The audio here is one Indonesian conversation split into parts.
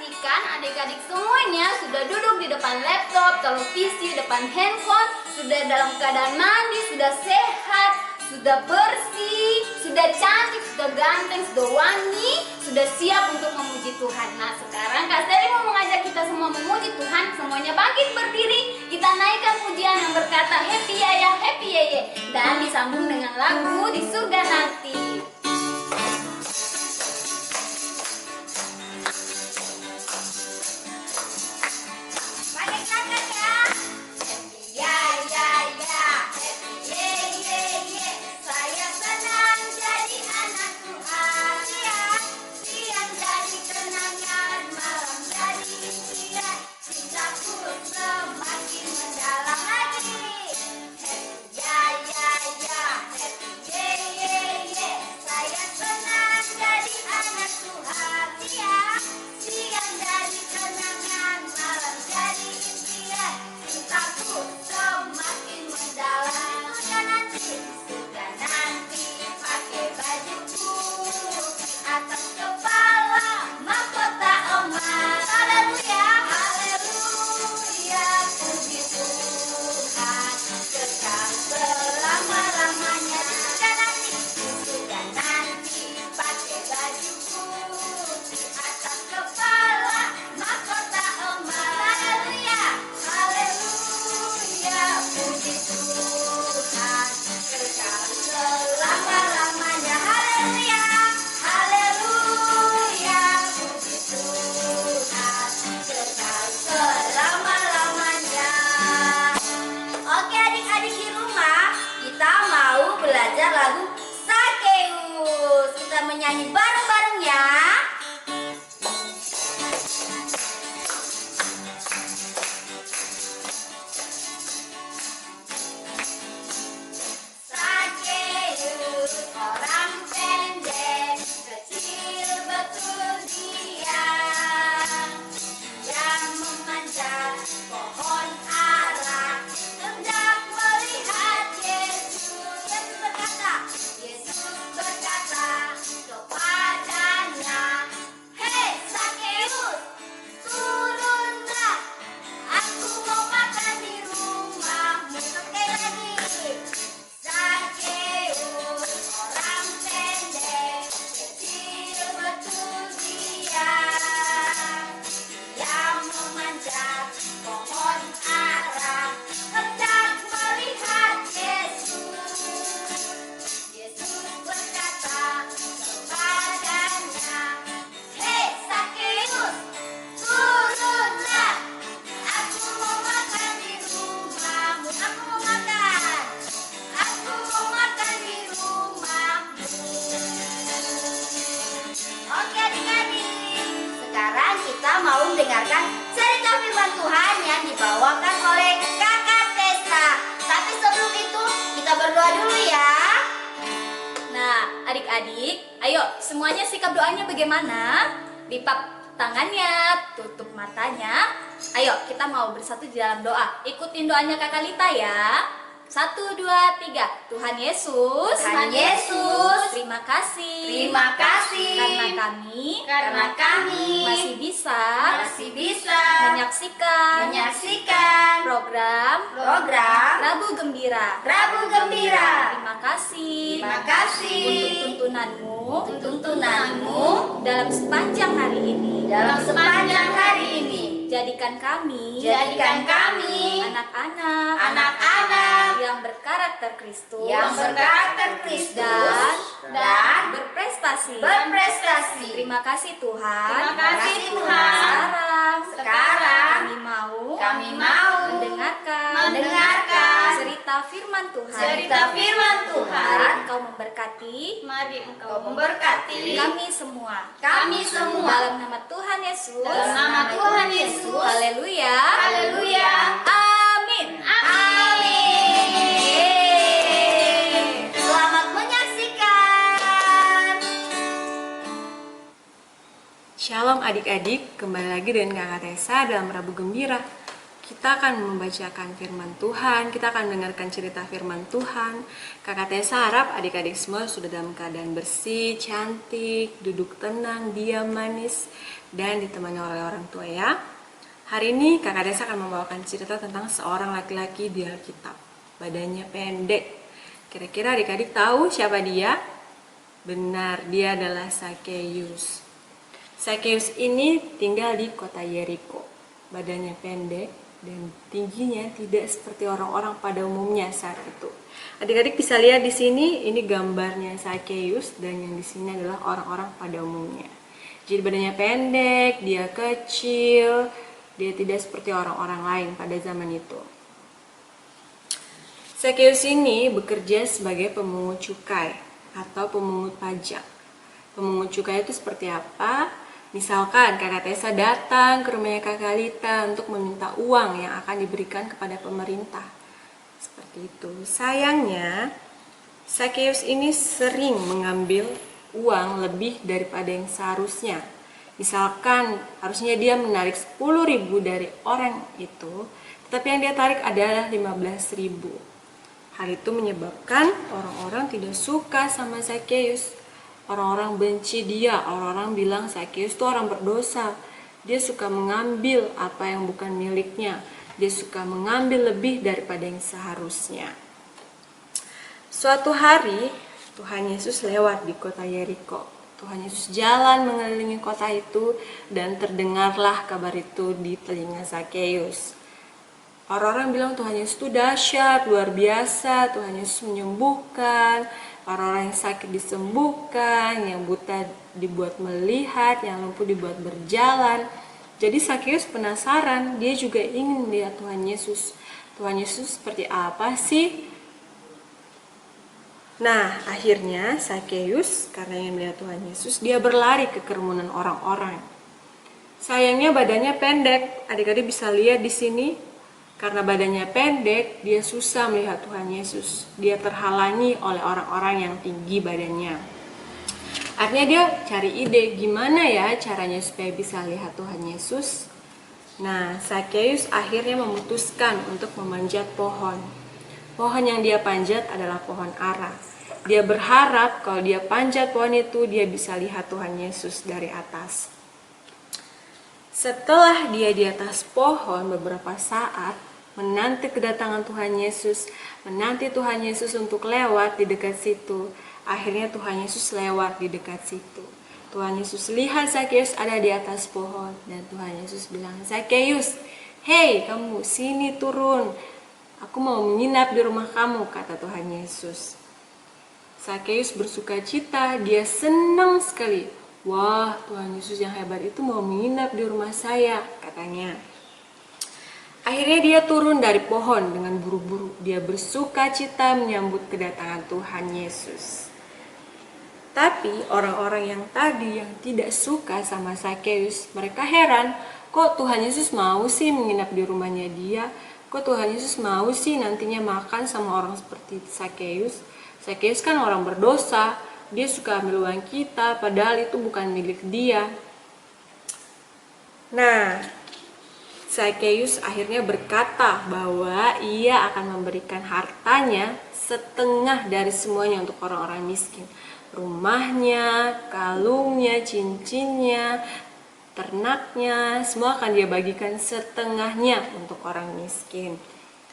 pastikan adik-adik semuanya sudah duduk di depan laptop, televisi, depan handphone, sudah dalam keadaan mandi, sudah sehat, sudah bersih, sudah cantik, sudah ganteng, sudah wangi, sudah siap untuk memuji Tuhan. Nah, sekarang Kak Sally mau mengajak kita semua memuji Tuhan. Semuanya bangkit berdiri, kita naikkan pujian yang berkata happy ya, happy ya, dan disambung dengan lagu Di Surga Nanti. Lagu Sakeus. Kita menyanyi bareng-bareng ya. Sakeus, orang pendek, kecil betul dia, yang memanjat pohon ara, hendak melihat Yesus. Yesus berkata kepadanya, "Hei Sakeus, turunlah, aku mau makan di rumahmu." Sekali lagi, Sakeus, orang pendek, kecil betul dia, yang memanjat pohon ara, hendak melihat Yesus. Yesus berkata kepadanya, "Hei Sakeus, turunlah, aku mau makan di rumahmu." Aku mau makan di rumahmu. Oke adik-adik, sekarang kita mau mendengarkan cerita firman Tuhan yang dibawakan oleh Kakak Tessa. Tapi sebelum itu kita berdoa dulu ya. Nah, adik-adik, ayo semuanya sikap doanya bagaimana? Lipat tangannya, tutup matanya. Ayo kita mau bersatu di dalam doa. Ikutin doanya Kakak Lita ya. 1, 2, 3. Tuhan Yesus, terima kasih karena kami masih bisa menyaksikan program Rabu Gembira. Terima kasih untuk tuntunanmu dalam sepanjang hari ini. Jadikan kami anak-anak yang berkarakter Kristus dan berprestasi. Terima kasih Tuhan. Sekarang kami mau mendengarkan cerita firman Tuhan. Mari Engkau memberkati kami semua. Dalam nama Tuhan Yesus. Haleluya. Amin. Selamat menyaksikan. Shalom adik-adik, kembali lagi dengan Kakak Tessa dalam Rabu Gembira. Kita akan membacakan firman Tuhan, kita akan mendengarkan cerita firman Tuhan. Kakak Tessa harap adik-adik semua sudah dalam keadaan bersih, cantik, duduk tenang, diam manis, dan ditemani oleh orang tua ya. Hari ini Kakak Tessa akan membawakan cerita tentang seorang laki-laki di Alkitab. Badannya pendek. Kira-kira adik-adik tahu siapa dia? Benar, dia adalah Sakeus. Sakeus ini tinggal di kota Yeriko. Badannya pendek dan tingginya tidak seperti orang-orang pada umumnya saat itu. Adik-adik bisa lihat di sini, ini gambarnya Sakeus, dan yang di sini adalah orang-orang pada umumnya. Jadi badannya pendek, dia kecil, dia tidak seperti orang-orang lain pada zaman itu. Sakeus ini bekerja sebagai pemungut cukai atau pemungut pajak. Pemungut cukai itu seperti apa? Misalkan Kakak Tessa datang ke rumahnya Kakak Lita untuk meminta uang yang akan diberikan kepada pemerintah. Seperti itu. Sayangnya, Sakeus ini sering mengambil uang lebih daripada yang seharusnya. Misalkan harusnya dia menarik 10.000 dari orang itu, tetapi yang dia tarik adalah 15.000. Hal itu menyebabkan orang-orang tidak suka sama Sakeus. Orang-orang benci dia, orang-orang bilang Sakeus itu orang berdosa. Dia suka mengambil apa yang bukan miliknya. Dia suka mengambil lebih daripada yang seharusnya. Suatu hari, Tuhan Yesus lewat di kota Yeriko. Tuhan Yesus jalan mengelilingi kota itu dan terdengarlah kabar itu di telinga Sakeus. Orang-orang bilang Tuhan Yesus itu dahsyat, luar biasa, Tuhan Yesus menyembuhkan, orang-orang yang sakit disembuhkan, yang buta dibuat melihat, yang lumpuh dibuat berjalan. Jadi Sakeus penasaran, dia juga ingin melihat Tuhan Yesus. Tuhan Yesus seperti apa sih? Nah, akhirnya Sakeus karena ingin melihat Tuhan Yesus, dia berlari ke kerumunan orang-orang. Sayangnya badannya pendek, adik-adik bisa lihat di sini. Karena badannya pendek, dia susah melihat Tuhan Yesus. Dia terhalangi oleh orang-orang yang tinggi badannya. Artinya dia cari ide, gimana ya caranya supaya bisa lihat Tuhan Yesus? Nah, Sakeus akhirnya memutuskan untuk memanjat pohon. Pohon yang dia panjat adalah pohon ara. Dia berharap kalau dia panjat pohon itu, dia bisa lihat Tuhan Yesus dari atas. Setelah dia di atas pohon beberapa saat, menanti kedatangan Tuhan Yesus, menanti Tuhan Yesus untuk lewat di dekat situ. Akhirnya Tuhan Yesus lewat di dekat situ. Tuhan Yesus lihat Sakeus ada di atas pohon, dan Tuhan Yesus bilang, Sakeus, hei kamu sini turun, aku mau menginap di rumah kamu, kata Tuhan Yesus. Sakeus bersuka cita, dia senang sekali. Wah, Tuhan Yesus yang hebat itu mau menginap di rumah saya, katanya. Akhirnya dia turun dari pohon dengan buru-buru. Dia bersuka cita menyambut kedatangan Tuhan Yesus. Tapi orang-orang yang tadi yang tidak suka sama Sakeus, mereka heran, kok Tuhan Yesus mau sih menginap di rumahnya dia? Kok Tuhan Yesus mau sih nantinya makan sama orang seperti Sakeus? Sakeus kan orang berdosa. Dia suka ambil uang kita, padahal itu bukan milik dia. Nah, Sakeus akhirnya berkata bahwa ia akan memberikan hartanya setengah dari semuanya untuk orang-orang miskin. Rumahnya, kalungnya, cincinnya, ternaknya, semua akan dia bagikan setengahnya untuk orang miskin.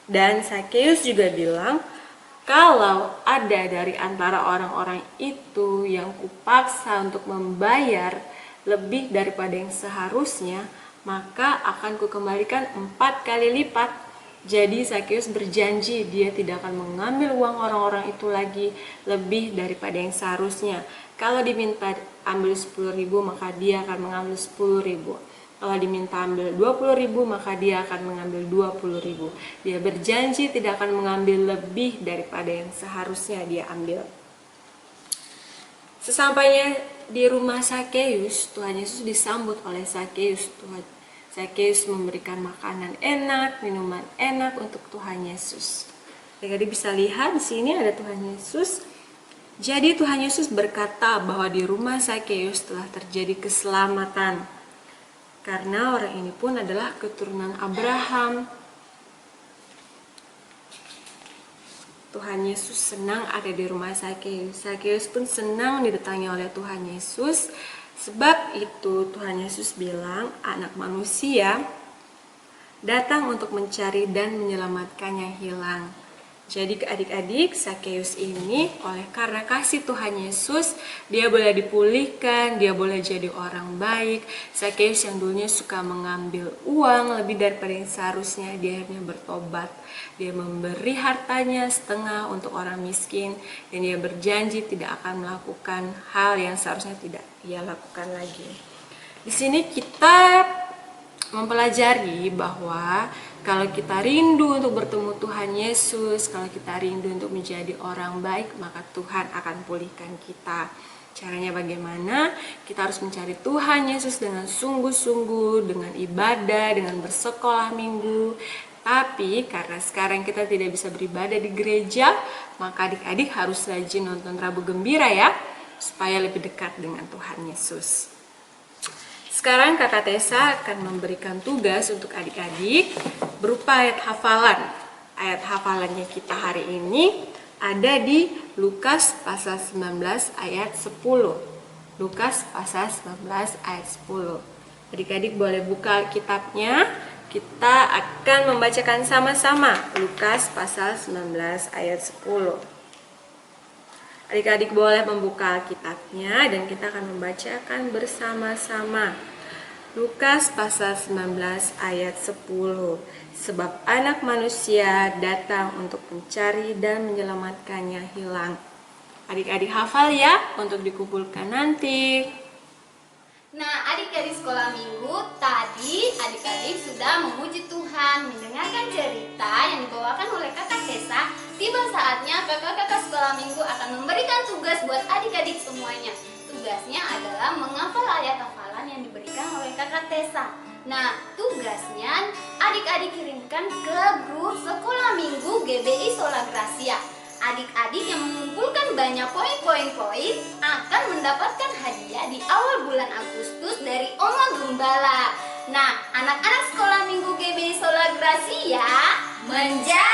Dan Sakeus juga bilang, kalau ada dari antara orang-orang itu yang kupaksa untuk membayar lebih daripada yang seharusnya, maka akan kukembalikan 4 kali lipat. Jadi Sakeus berjanji dia tidak akan mengambil uang orang-orang itu lagi lebih daripada yang seharusnya. Kalau diminta ambil 10.000, maka dia akan mengambil 10.000. Kalau diminta ambil 20.000, maka dia akan mengambil 20.000. Dia berjanji tidak akan mengambil lebih daripada yang seharusnya dia ambil. Sesampainya di rumah Sakeus, Tuhan Yesus disambut oleh Sakeus. Sakeus memberikan makanan enak, minuman enak untuk Tuhan Yesus. Jadi bisa lihat di sini ada Tuhan Yesus. Jadi Tuhan Yesus berkata bahwa di rumah Sakeus telah terjadi keselamatan. Karena orang ini pun adalah keturunan Abraham. Tuhan Yesus senang ada di rumah Sakeus. Sakeus pun senang didatangi oleh Tuhan Yesus. Sebab itu Tuhan Yesus bilang, anak manusia datang untuk mencari dan menyelamatkan yang hilang. Jadi adik-adik, Sakeus ini karena kasih Tuhan Yesus, dia boleh dipulihkan, dia boleh jadi orang baik. Sakeus yang dulunya suka mengambil uang lebih daripada yang seharusnya, dia akhirnya bertobat. Dia memberi hartanya setengah untuk orang miskin, dan dia berjanji tidak akan melakukan hal yang seharusnya tidak ia lakukan lagi. Di sini kita mempelajari bahwa kalau kita rindu untuk bertemu Tuhan Yesus, kalau kita rindu untuk menjadi orang baik, maka Tuhan akan pulihkan kita. Caranya bagaimana? Kita harus mencari Tuhan Yesus dengan sungguh-sungguh, dengan ibadah, dengan bersekolah minggu. Tapi karena sekarang kita tidak bisa beribadah di gereja, maka adik-adik harus rajin nonton Rabu Gembira ya, supaya lebih dekat dengan Tuhan Yesus. Sekarang Kakak Tessa akan memberikan tugas untuk adik-adik berupa ayat hafalan. Ayat hafalannya kita hari ini ada di Lukas pasal 19 ayat 10. Lukas pasal 19 ayat 10. Adik-adik boleh buka kitabnya. Kita akan membacakan sama-sama Lukas pasal 19 ayat 10. Adik-adik boleh membuka kitabnya dan kita akan membacakan bersama-sama. Lukas pasal 19 ayat 10. Sebab anak manusia datang untuk mencari dan menyelamatkan yang hilang. Adik-adik hafal ya untuk dikumpulkan nanti. Nah, adik-adik sekolah minggu, tadi adik-adik sudah memuji Tuhan, mendengarkan cerita yang dibawakan oleh Kakak Tessa. Tiba saatnya kakak-kakak sekolah minggu akan memberikan tugas buat adik-adik semuanya. Tugasnya adalah menghafal ayat hafalan yang diberikan oleh Kakak Tessa. Nah, tugasnya adik-adik kirimkan ke grup sekolah minggu GBI Sola Gracia. Adik-adik yang mengumpulkan banyak poin-poin akan mendapatkan hadiah di awal bulan Agustus dari Oma Gembala. Nah, anak-anak sekolah minggu GBI Sola Gracia menjadi